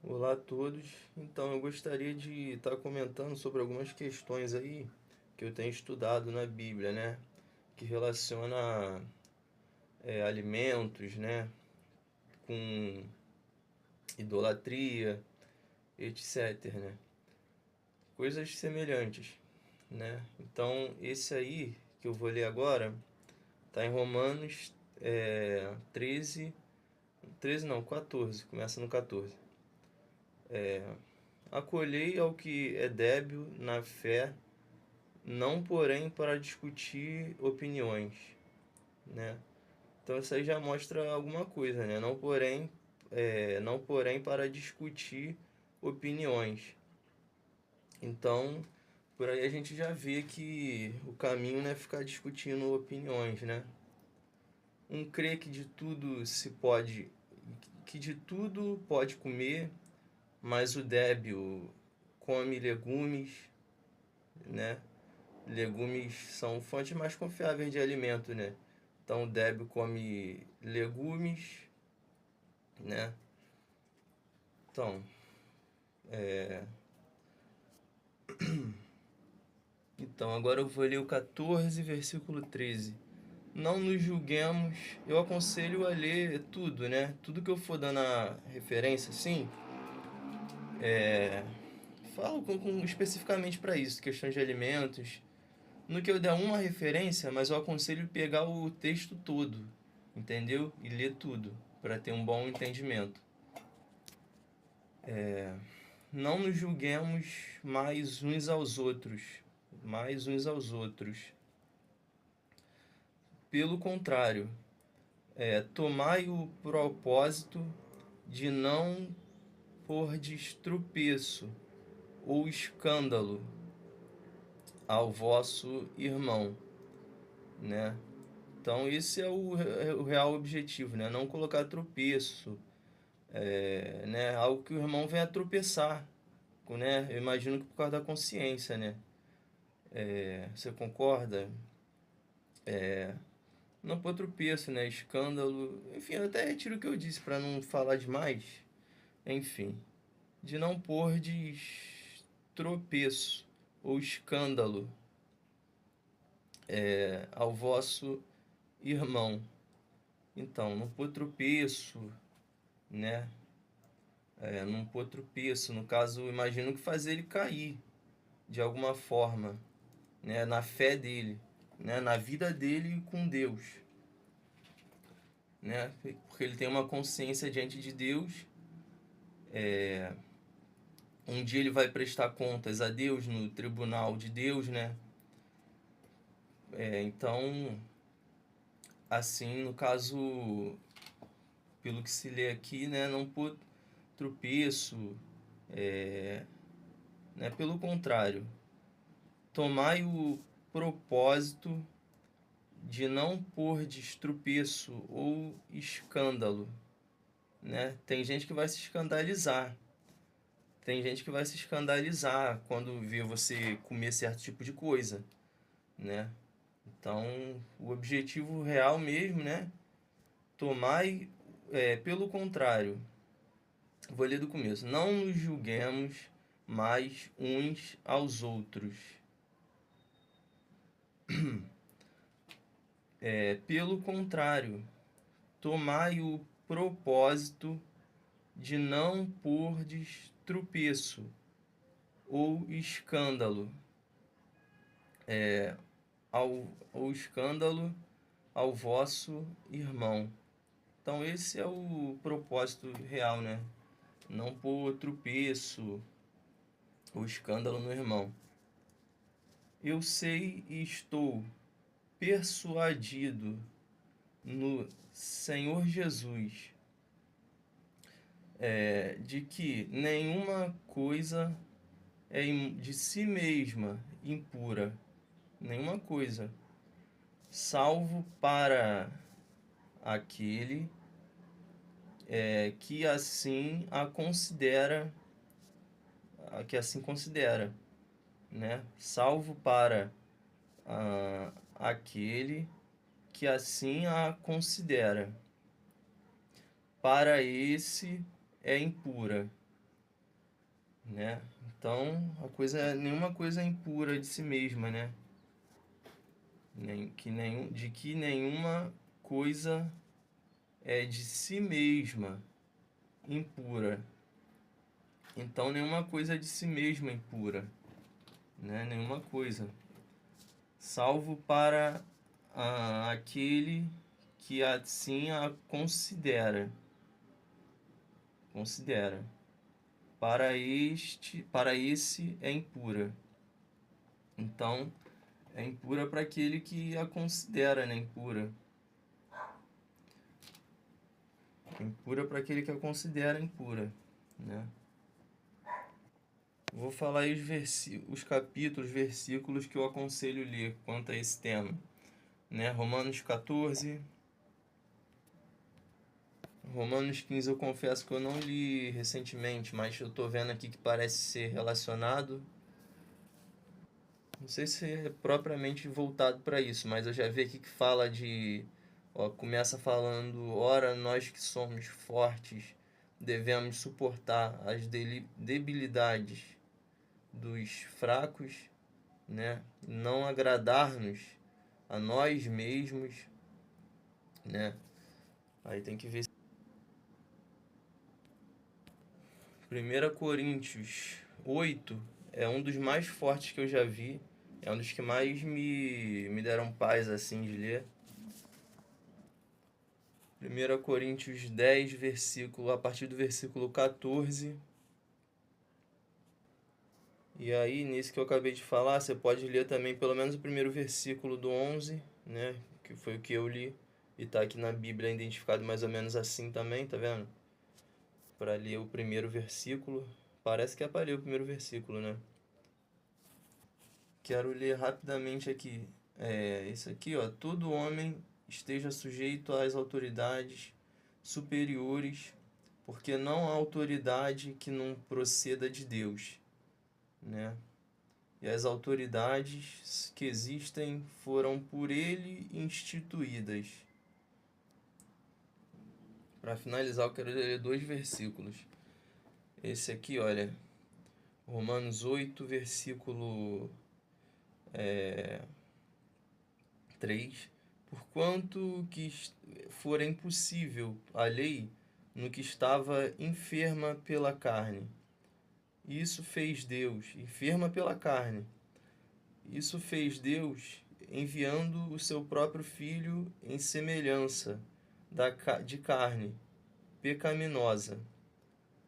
Olá a todos. Então, eu gostaria de estar comentando sobre algumas questões aí que eu tenho estudado na Bíblia, né? Que relaciona alimentos, né? Com idolatria, etc, né? Coisas semelhantes, né? Então, esse aí que eu vou ler agora está em Romanos 13, 13 não, 14, começa no 14. Acolhei ao que é débil na fé, não porém para discutir opiniões, né? Então isso aí já mostra alguma coisa, né? Não porém para discutir opiniões. Então, por aí a gente já vê que o caminho não é ficar discutindo opiniões, né? Crê que de tudo pode comer, mas o débil come legumes, né? Legumes são fontes mais confiáveis de alimento, né? Então o débil come legumes, né? Então, então agora eu vou ler o 14, versículo 13. Não nos julguemos, eu aconselho a ler tudo, né? Tudo que eu for dando a referência, assim, falo especificamente para isso, questões de alimentos. No que eu der uma referência, mas eu aconselho pegar o texto todo, entendeu? E ler tudo, para ter um bom entendimento. Não nos julguemos mais uns aos outros. Pelo contrário, tomai o propósito de não pôr tropeço ou escândalo ao vosso irmão, né? Então esse é o real objetivo, né? Não colocar tropeço, né? Algo que o irmão venha a tropeçar, né? Eu imagino que por causa da consciência, né? Você concorda? Não pôr tropeço, né? Escândalo. Enfim, eu até retiro o que eu disse para não falar demais. Enfim, de não pôr tropeço ou escândalo ao vosso irmão. Então, não pôr tropeço, né? Não pôr tropeço, no caso, imagino que fazer ele cair de alguma forma, né? Na fé dele, né? Na vida dele com Deus, né? Porque ele tem uma consciência diante de Deus. Um dia ele vai prestar contas a Deus no tribunal de Deus, né? Então, assim, no caso, pelo que se lê aqui, né? Não pôr tropeço, né? Pelo contrário, tomai o propósito de não pôr tropeço ou escândalo, né? Tem gente que vai se escandalizar. Tem gente que vai se escandalizar quando vê você comer certo tipo de coisa, né? Então, o objetivo real mesmo, né? Tomai, pelo contrário, vou ler do começo. Não nos julguemos mais uns aos outros. Pelo contrário, tomai o propósito de não pôr tropeço ou escândalo ao escândalo ao vosso irmão. Então esse é o propósito real, né? Não pôr tropeço ou escândalo no irmão. Eu sei e estou persuadido no Senhor Jesus de que nenhuma coisa é de si mesma impura, nenhuma coisa, salvo para aquele que assim a considera, que assim considera, né? Salvo para aquele que assim a considera. Para esse é impura. né? Então, nenhuma coisa é impura de si mesma, né? De que nenhuma coisa é de si mesma impura. Então, nenhuma coisa é de si mesma impura, né? Nenhuma coisa. Salvo para aquele que assim a considera. Considera. Para esse é impura. Então, é impura para aquele que a considera, né? Impura. Impura para aquele que a considera impura, né? Vou falar aí os capítulos, versículos que eu aconselho ler quanto a esse tema, né? Romanos 14, Romanos 15 eu confesso que eu não li recentemente, mas eu tô vendo aqui que parece ser relacionado. Não sei se é propriamente voltado para isso, mas eu já vi aqui que fala de... Ó, começa falando: ora, nós que somos fortes devemos suportar as debilidades dos fracos, né? Não agradar-nos a nós mesmos, né? Aí tem que ver. 1 Coríntios 8 é um dos mais fortes que eu já vi. É um dos que mais me deram paz assim de ler. 1 Coríntios 10, a partir do versículo 14. E aí, nisso que eu acabei de falar, você pode ler também pelo menos o primeiro versículo do 11, né? Que foi o que eu li. E tá aqui na Bíblia identificado mais ou menos assim também, tá vendo? Para ler o primeiro versículo. Parece que é para ler o primeiro versículo, né? Quero ler rapidamente aqui. Isso aqui, ó. Todo homem esteja sujeito às autoridades superiores, porque não há autoridade que não proceda de Deus, né? E as autoridades que existem foram por ele instituídas. Para finalizar, eu quero ler 2 versículos. Esse aqui, olha, Romanos 8, versículo 3. Porquanto que fora impossível a lei no que estava enferma pela carne. Isso fez Deus, enferma pela carne. Isso fez Deus enviando o seu próprio Filho em semelhança de carne pecaminosa.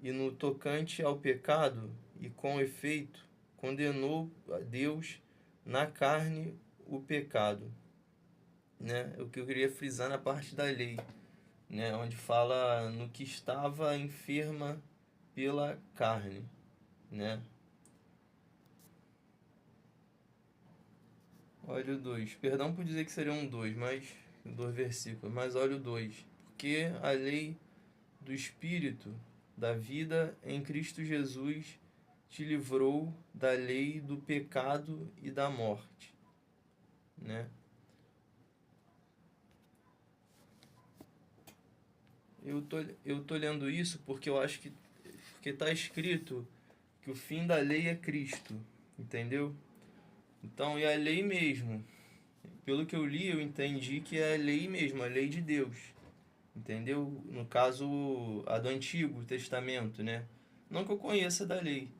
E no tocante ao pecado, e com efeito, condenou a Deus na carne o pecado, né? O que eu queria frisar na parte da lei, né? Onde fala no que estava enferma pela carne, né? Olha o 2. Perdão por dizer que seria um 2, mas 2 versículos. Mas olha o 2. Porque a lei do Espírito da vida em Cristo Jesus te livrou da lei do pecado e da morte, né? Eu tô lendo isso porque eu acho que porque está escrito que o fim da lei é Cristo, entendeu? Então, é a lei mesmo. Pelo que eu li, eu entendi que é a lei mesmo, a lei de Deus, entendeu? No caso, a do Antigo Testamento, né? Não que eu conheça da lei,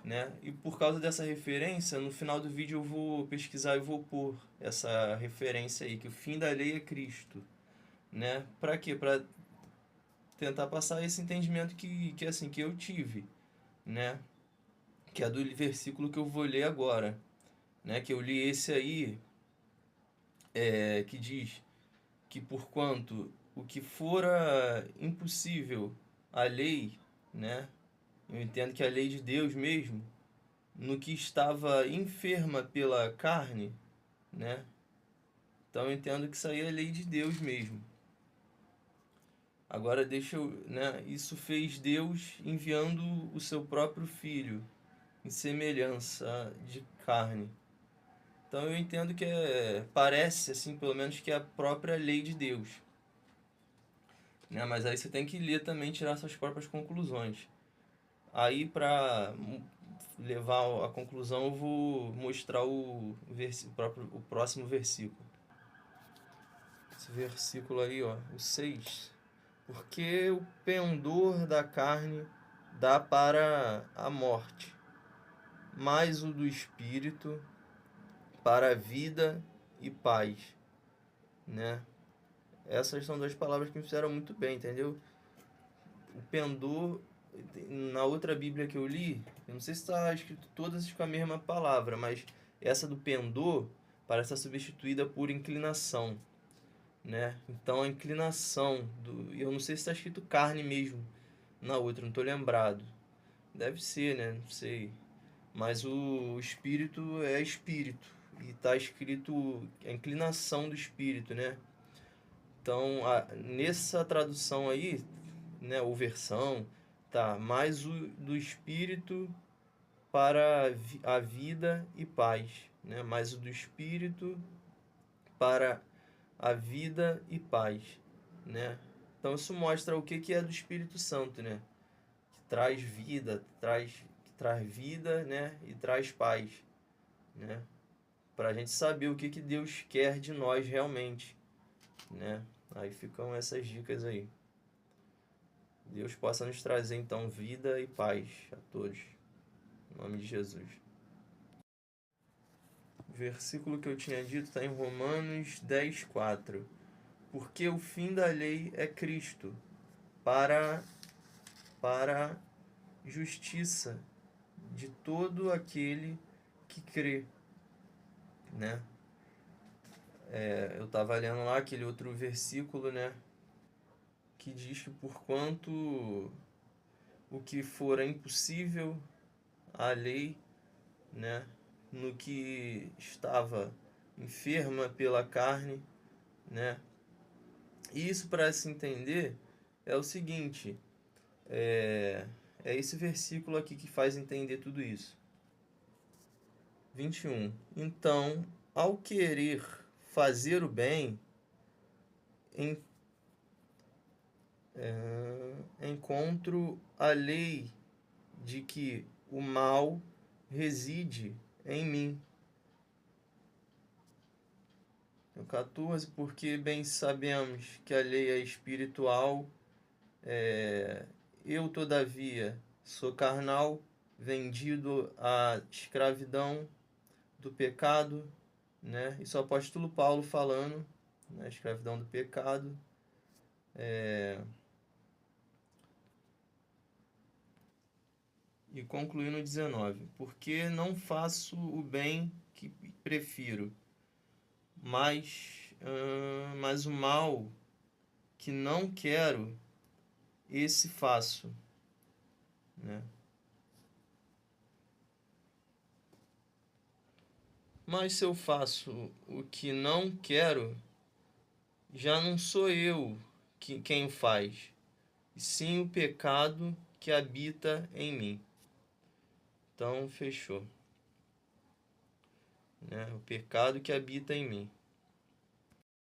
né? E por causa dessa referência, no final do vídeo eu vou pesquisar e vou pôr essa referência aí, que o fim da lei é Cristo, né? Para quê? Para tentar passar esse entendimento que assim que eu tive, né? Que é do versículo que eu vou ler agora, né? Que eu li esse aí, que diz que porquanto o que fora impossível a lei, né? Eu entendo que a lei de Deus mesmo, no que estava enferma pela carne, né? Então eu entendo que isso aí é a lei de Deus mesmo. Agora deixa eu, né? Isso fez Deus enviando o seu próprio filho em semelhança de carne. Então eu entendo que parece assim, pelo menos que é a própria lei de Deus, né? Mas aí você tem que ler também, tirar suas próprias conclusões. Aí, para levar a conclusão, eu vou mostrar o próximo versículo. Esse versículo aí, ó, o 6. Porque o pendor da carne dá para a morte, mas o do espírito para a vida e paz, né? Essas são duas palavras que me fizeram muito bem, entendeu? O pendor, na outra Bíblia que eu li, eu não sei se está escrito todas com a mesma palavra, mas essa do pendor parece estar substituída por inclinação, né? Então a inclinação eu não sei se está escrito carne mesmo na outra, não estou lembrado. Deve ser, né? Não sei. Mas o espírito é espírito e está escrito a inclinação do espírito, né? Então, nessa tradução aí, né, ou versão, tá, mais o do espírito para a vida e paz, né? Mais o do espírito para a vida e paz, né? Então isso mostra o que é do Espírito Santo, né? Que traz vida, que traz vida, né? E traz paz, né? Para a gente saber o que Deus quer de nós realmente, né? Aí ficam essas dicas aí. Deus possa nos trazer então vida e paz a todos. Em nome de Jesus. O versículo que eu tinha dito está em Romanos 10:4. Porque o fim da lei é Cristo, para justiça de todo aquele que crê, né? Eu estava lendo lá aquele outro versículo, né? Que diz que porquanto o que for impossível à lei, né? No que estava enferma pela carne, né? E isso, para se entender, é o seguinte, é esse versículo aqui que faz entender tudo isso. 21. Então, ao querer fazer o bem, encontro a lei de que o mal reside em mim. 14. Porque bem sabemos que a lei é espiritual, eu, todavia, sou carnal, vendido à escravidão do pecado, né? Isso é o apóstolo Paulo falando, né? Escravidão do pecado. E concluindo 19. Porque não faço o bem que prefiro, mas o mal que não quero, esse faço, né? Mas se eu faço o que não quero, já não sou eu quem o faz, e sim o pecado que habita em mim. Então, fechou, né? O pecado que habita em mim.